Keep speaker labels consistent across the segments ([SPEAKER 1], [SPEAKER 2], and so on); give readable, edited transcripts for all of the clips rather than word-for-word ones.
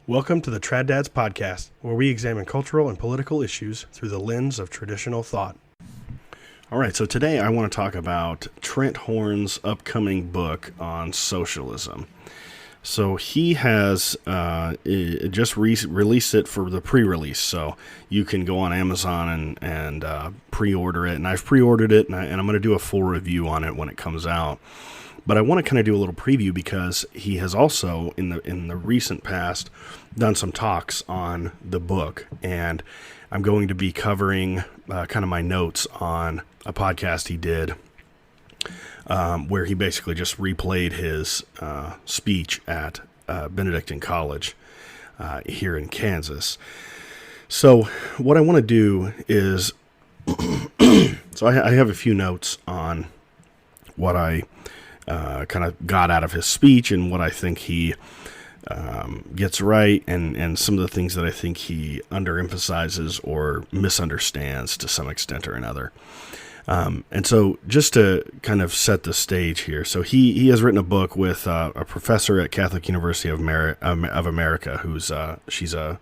[SPEAKER 1] Welcome to the Trad Dads podcast, where we examine cultural and political issues through the lens of traditional thought. All right, so today I want to talk about Trent Horn's upcoming book on socialism. So he has just released it for the pre-release, so you can go on Amazon and pre-order it. And I've pre-ordered it, and I'm going to do a full review on it when it comes out. But I want to kind of do a little preview because he has also, in the recent past, done some talks on the book. And I'm going to be covering kind of my notes on a podcast he did where he basically just replayed his speech at Benedictine College here in Kansas. So what I want to do is, so I have a few notes on what I kind of got out of his speech and what I think he gets right and some of the things that I think he underemphasizes or misunderstands to some extent or another. And so just to kind of set the stage here, so he has written a book with a professor at Catholic University of America who's she's a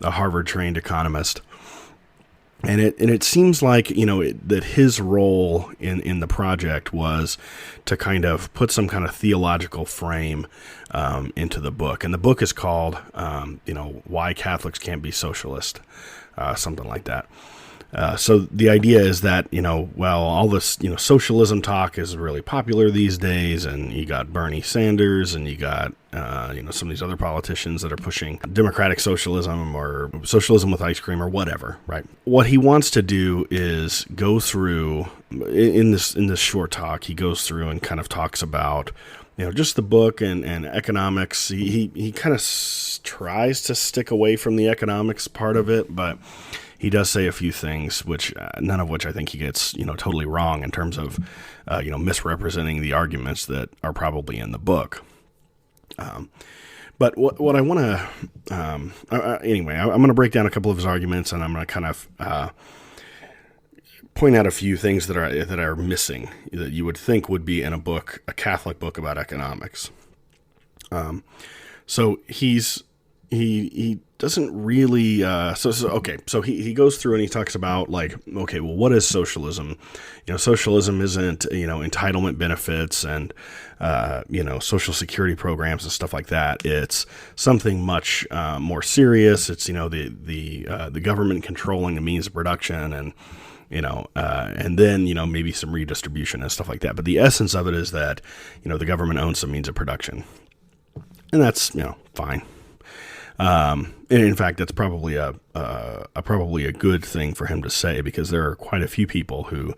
[SPEAKER 1] Harvard-trained economist. And it seems like, that his role in the project was to kind of put some kind of theological frame into the book. And the book is called, Why Catholics Can't Be Socialist, something like that. So the idea is that, all this, socialism talk is really popular these days, and you got Bernie Sanders and you got, some of these other politicians that are pushing democratic socialism or socialism with ice cream or whatever, right? What he wants to do is go through, in this short talk, he goes through and kind of talks about, just the book and economics. He kind of tries to stick away from the economics part of it, but he does say a few things, which none of which I think he gets, totally wrong in terms of, misrepresenting the arguments that are probably in the book. But what I want to, anyway, I'm going to break down a couple of his arguments, and I'm going to kind of point out a few things that are missing that you would think would be in a book, a Catholic book about economics. So he doesn't really, so he goes through and he talks about what is socialism? Socialism isn't, entitlement benefits and, social security programs and stuff like that. It's something much, more serious. It's, the government controlling the means of production and, and then, maybe some redistribution and stuff like that. But the essence of it is that, the government owns some means of production, and that's, fine. And in fact, that's probably a good thing for him to say, because there are quite a few people who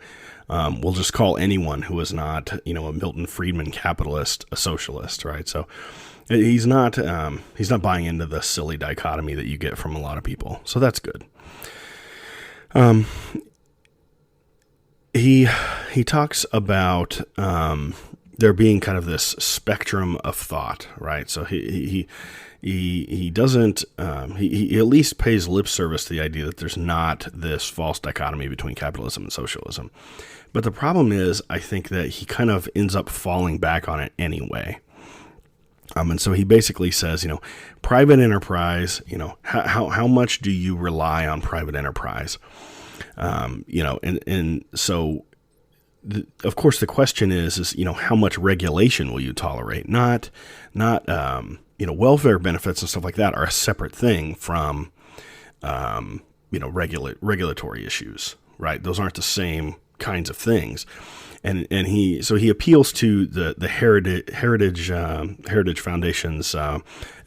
[SPEAKER 1] will just call anyone who is not, a Milton Friedman capitalist a socialist, right? So he's not buying into the silly dichotomy that you get from a lot of people. So that's good. He talks about there being kind of this spectrum of thought, right? So he doesn't, he at least pays lip service to the idea that there's not this false dichotomy between capitalism and socialism. But the problem is, I think that he kind of ends up falling back on it anyway. And so he basically says, private enterprise, how much do you rely on private enterprise? And so of course the question is, how much regulation will you tolerate? Not, welfare benefits and stuff like that are a separate thing from, regulatory issues, right? Those aren't the same kinds of things. And he appeals to the Heritage Foundation's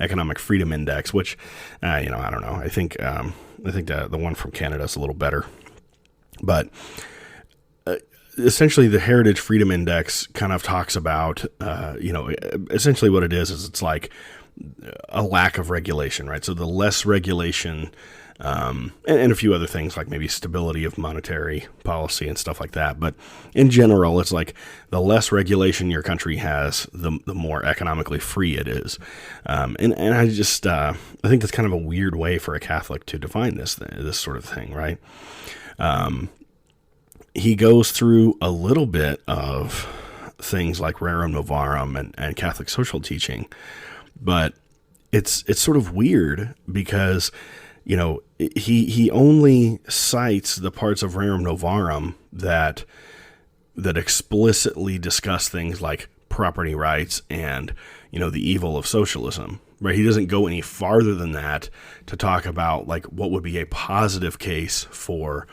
[SPEAKER 1] Economic Freedom Index, which, I don't know. I think the one from Canada is a little better, but essentially the Heritage Freedom Index kind of talks about, essentially what it is it's like a lack of regulation, right? So the less regulation, and a few other things like maybe stability of monetary policy and stuff like that. But in general, it's like the less regulation your country has, the more economically free it is. And I just, I think that's kind of a weird way for a Catholic to define this sort of thing, right? He goes through a little bit of things like Rerum Novarum and Catholic social teaching, but it's sort of weird because, he only cites the parts of Rerum Novarum that explicitly discuss things like property rights and, the evil of socialism, right? He doesn't go any farther than that to talk about like what would be a positive case for,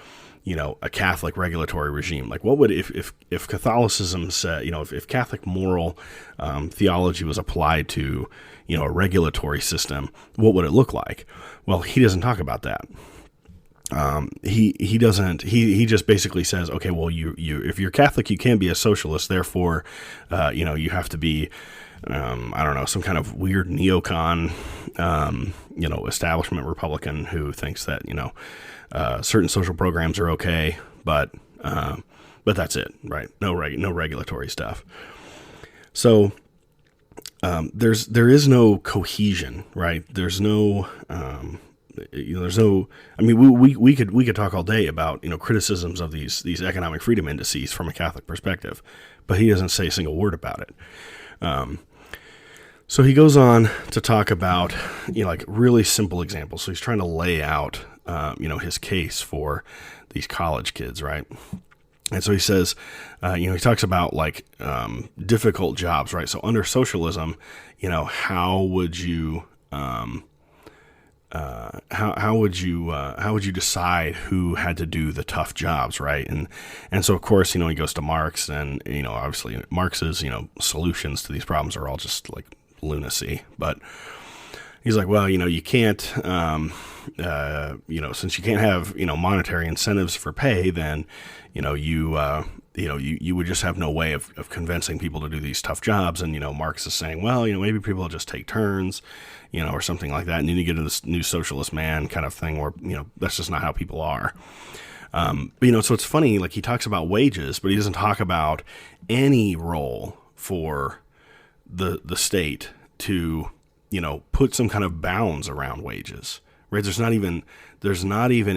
[SPEAKER 1] a Catholic regulatory regime. Like what would, if Catholicism said, if Catholic moral theology was applied to, a regulatory system, what would it look like? Well, he doesn't talk about that. He doesn't, he just basically says, okay, well, you, if you're Catholic, you can be a socialist. Therefore, you have to be, I don't know, some kind of weird neocon, establishment Republican who thinks that, certain social programs are okay, but that's it, right? No regulatory stuff. So, there is no cohesion, right? There's no, there's no, I mean, we could talk all day about, criticisms of these economic freedom indices from a Catholic perspective, but he doesn't say a single word about it. So he goes on to talk about, like really simple examples. So he's trying to lay out, his case for these college kids, right? And so he says, he talks about like difficult jobs, right? So under socialism, how would you decide who had to do the tough jobs, right? And so of course, he goes to Marx, and obviously Marx's solutions to these problems are all just like lunacy. But he's like, well, you can't, since you can't have monetary incentives for pay, then you would just have no way of convincing people to do these tough jobs. And Marx is saying, well, maybe people will just take turns, or something like that. And then you get into this new socialist man kind of thing where, that's just not how people are. So it's funny, like he talks about wages, but he doesn't talk about any role for the state to, put some kind of bounds around wages, right? There's not even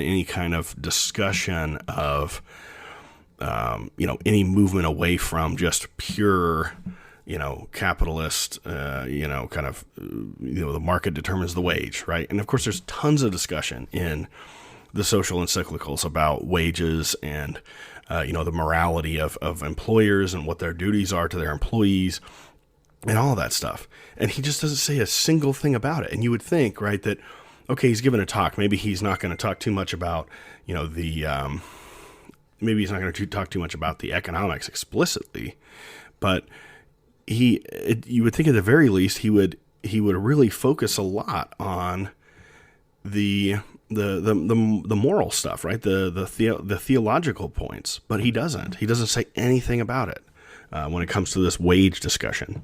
[SPEAKER 1] any kind of discussion of, any movement away from just pure, capitalist, kind of, the market determines the wage, right? And of course, there's tons of discussion in the social encyclicals about wages and, the morality of employers and what their duties are to their employees and all that stuff. And he just doesn't say a single thing about it. And you would think, right, that, okay, he's giving a talk. Maybe he's not going to talk too much about, maybe he's not going to talk too much about the economics explicitly, but you would think at the very least he would really focus a lot on the moral stuff, right? The theological points, but he doesn't. He doesn't say anything about it when it comes to this wage discussion.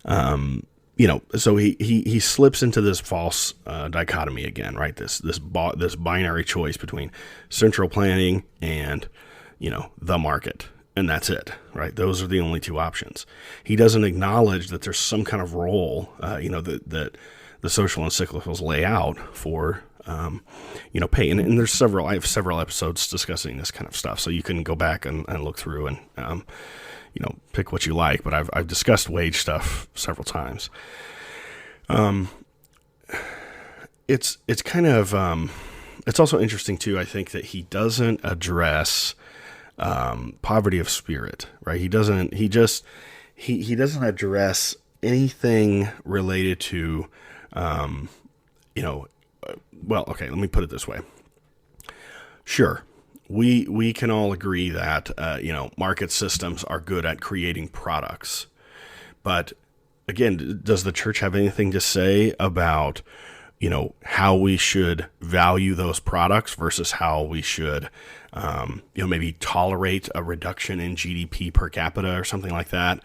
[SPEAKER 1] So he slips into this false dichotomy again, right? This binary choice between central planning and, the market. And that's it, right? Those are the only two options. He doesn't acknowledge that there's some kind of role, that the social encyclicals lay out for, pay. And I have several episodes discussing this kind of stuff. So you can go back and look through and, pick what you like. But I've discussed wage stuff several times. It's kind of, it's also interesting too, I think, that he doesn't address, poverty of spirit, right? He doesn't address anything related to, well, okay, let me put it this way. Sure. We can all agree that, market systems are good at creating products, but again, does the church have anything to say about, how we should value those products versus how we should, maybe tolerate a reduction in GDP per capita or something like that,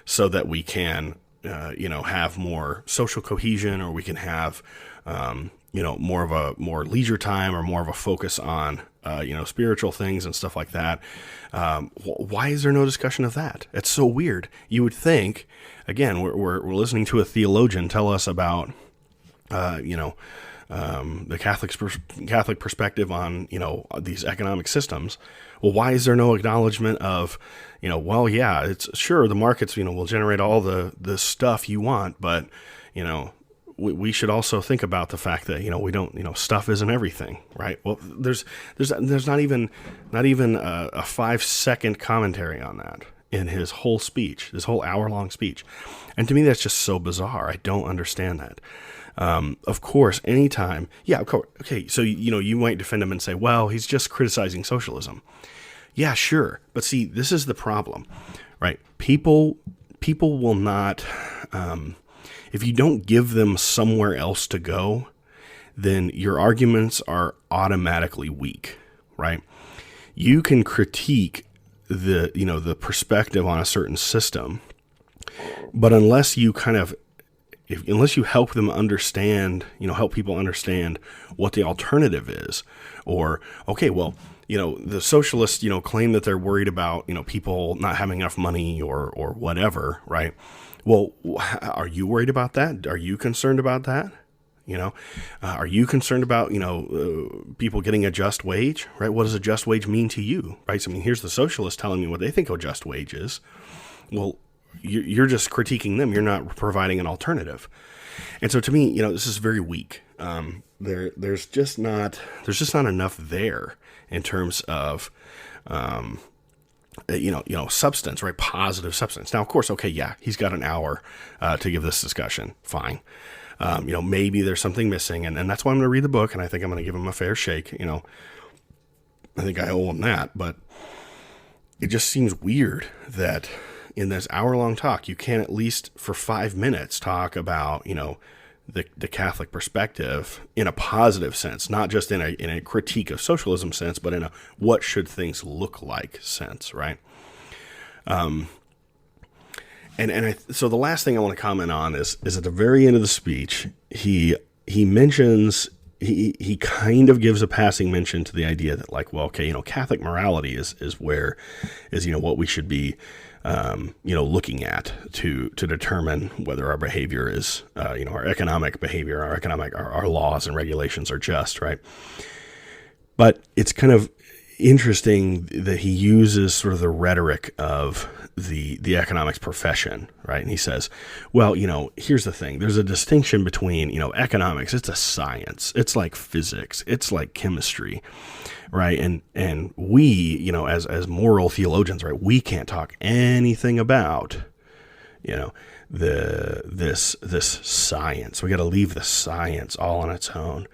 [SPEAKER 1] so that we can, have more social cohesion, or we can have, more leisure time, or more of a focus on, spiritual things and stuff like that. Why is there no discussion of that? It's so weird. You would think, again, we're listening to a theologian tell us about, the Catholic perspective on, these economic systems. Well, why is there no acknowledgement of, well, yeah, it's sure the markets, will generate all the stuff you want, but, we should also think about the fact that, we don't, stuff isn't everything, right? Well, there's not even a 5-second commentary on that in his whole speech, this whole hour-long speech. And to me, that's just so bizarre. I don't understand that. Of course, anytime, of course. Okay. So, you might defend him and say, well, he's just criticizing socialism. Yeah, sure. But see, this is the problem, right? People will not, if you don't give them somewhere else to go, then your arguments are automatically weak, right? You can critique the perspective on a certain system, but unless you unless you help them understand, help people understand what the alternative is, or, okay, well, the socialists, claim that they're worried about, people not having enough money or whatever, right? Well, are you worried about that? Are you concerned about that? Are you concerned about, people getting a just wage, right? What does a just wage mean to you, right? So, here's the socialists telling me what they think a just wage is. Well, you're just critiquing them. You're not providing an alternative. And so to me, this is very weak. There's just not enough there in terms of, substance, right? Positive substance. Now, of course, okay, yeah, he's got an hour to give this discussion. Fine. Maybe there's something missing, and that's why I'm going to read the book, and I think I'm going to give him a fair shake. I think I owe him that, but it just seems weird that in this hour-long talk, you can at least for 5 minutes talk about, the Catholic perspective in a positive sense, not just in a critique of socialism sense, but in a what should things look like sense, right? So the last thing I want to comment on is at the very end of the speech, he mentions, he kind of gives a passing mention to the idea that, like, well, okay, Catholic morality is what we should be, looking at to determine whether our behavior is, our economic behavior, our laws and regulations are just, right? But it's kind of interesting that he uses sort of the rhetoric of the economics profession, right? And he says, well, here's the thing. There's a distinction between, economics. It's a science. It's like physics. It's like chemistry, right? And we, as moral theologians, right, we can't talk anything about, this science. We got to leave the science all on its own,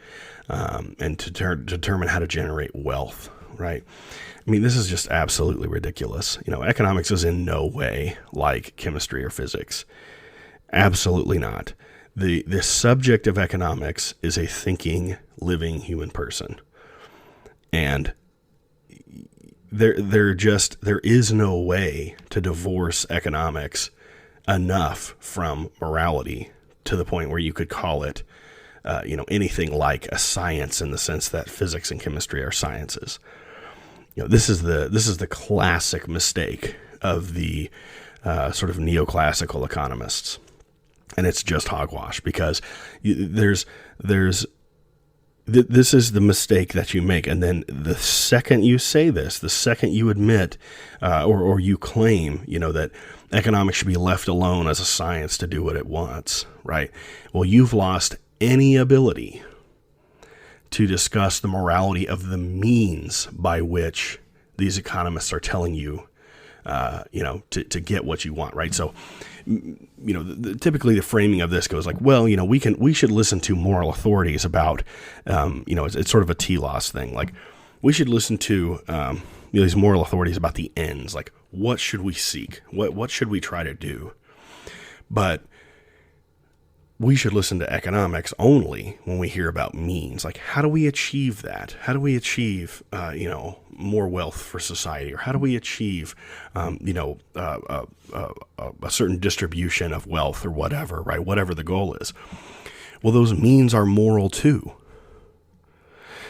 [SPEAKER 1] and to determine how to generate wealth, right? This is just absolutely ridiculous. Economics is in no way like chemistry or physics. Absolutely not. The subject of economics is a thinking, living human person. And there is no way to divorce economics enough from morality to the point where you could call it, anything like a science in the sense that physics and chemistry are sciences. This is the classic mistake of the sort of neoclassical economists, and it's just hogwash because this is the mistake that you make, and then the second you say this, the second you admit or you claim, that economics should be left alone as a science to do what it wants, right? Well, you've lost any ability to discuss the morality of the means by which these economists are telling you, to get what you want, right? So, typically the framing of this goes like, well, we should listen to moral authorities about, it's sort of a telos thing. Like, we should listen to, these moral authorities about the ends, like what should we seek? What should we try to do? But we should listen to economics only when we hear about means. Like, how do we achieve that? How do we achieve, more wealth for society? Or how do we achieve, a certain distribution of wealth or whatever, right? Whatever the goal is. Well, those means are moral too.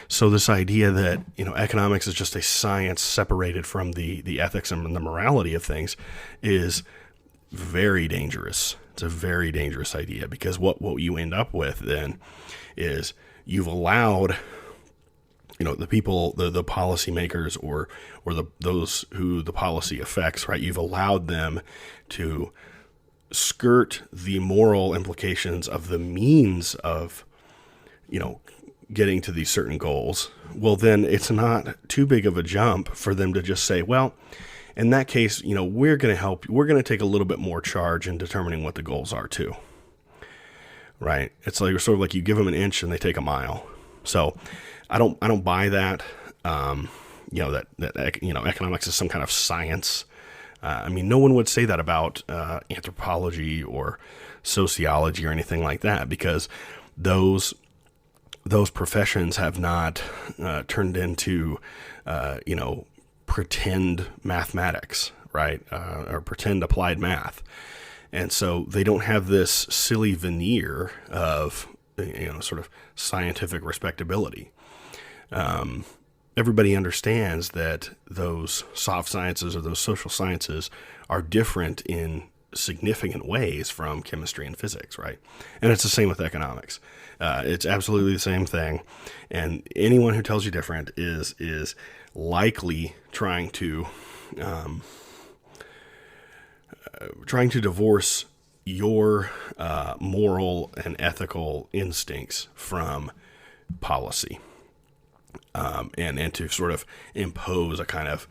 [SPEAKER 1] So this idea that, economics is just a science separated from the ethics and the morality of things is very dangerous. It's a very dangerous idea, because what you end up with then is you've allowed, the people, the policymakers or those who the policy affects, right? You've allowed them to skirt the moral implications of the means of, getting to these certain goals, well, then it's not too big of a jump for them to just say, well, in that case, we're going to help. We're going to take a little bit more charge in determining what the goals are too. Right? It's like sort of like you give them an inch and they take a mile. So I don't buy that. Economics is some kind of science. No one would say that about anthropology or sociology or anything like that, because those professions have not turned into, pretend mathematics, right? Or pretend applied math. And so they don't have this silly veneer of, sort of scientific respectability. Everybody understands that those soft sciences or those social sciences are different in significant ways from chemistry and physics, right? And it's the same with economics. It's absolutely the same thing. And anyone who tells you different is likely trying to divorce your moral and ethical instincts from policy, and to sort of impose a kind of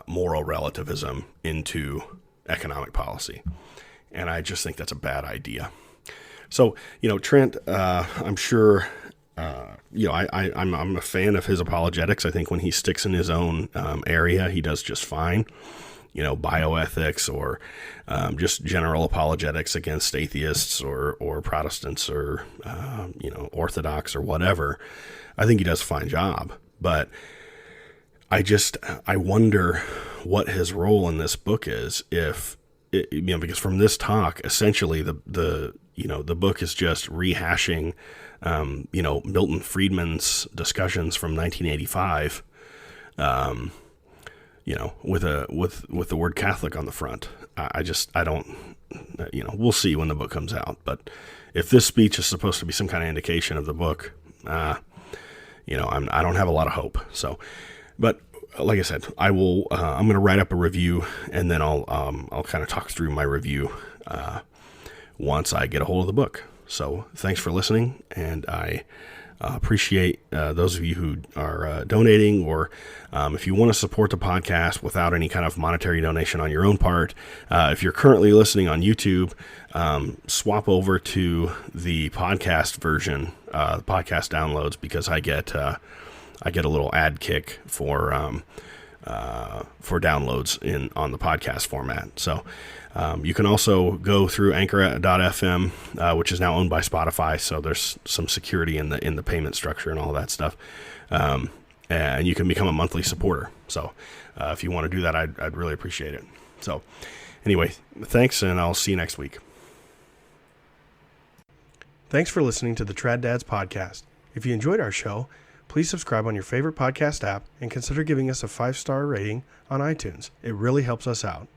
[SPEAKER 1] moral relativism into economic policy. And I just think that's a bad idea. So, Trent, I'm sure, I'm a fan of his apologetics. I think when he sticks in his own area, he does just fine. Bioethics or just general apologetics against atheists or Protestants or, Orthodox or whatever. I think he does a fine job. But I wonder what his role in this book is, because from this talk, essentially the book is just rehashing, Milton Friedman's discussions from 1985, with the word Catholic on the front. I don't, we'll see when the book comes out. But if this speech is supposed to be some kind of indication of the book, I don't have a lot of hope. So, but like I said, I'm going to write up a review, and then I'll kind of talk through my review once I get a hold of the book. So thanks for listening, and I appreciate those of you who are donating, or if you want to support the podcast without any kind of monetary donation on your own part. If you're currently listening on YouTube, swap over to the podcast version, podcast downloads, because I get a little ad kick for downloads on the podcast format. So you can also go through Anchor.fm, which is now owned by Spotify. So there's some security in the payment structure and all that stuff. And you can become a monthly supporter. So if you want to do that, I'd really appreciate it. So anyway, thanks, and I'll see you next week. Thanks for listening to the Trad Dads podcast. If you enjoyed our show, please subscribe on your favorite podcast app and consider giving us a 5-star rating on iTunes. It really helps us out.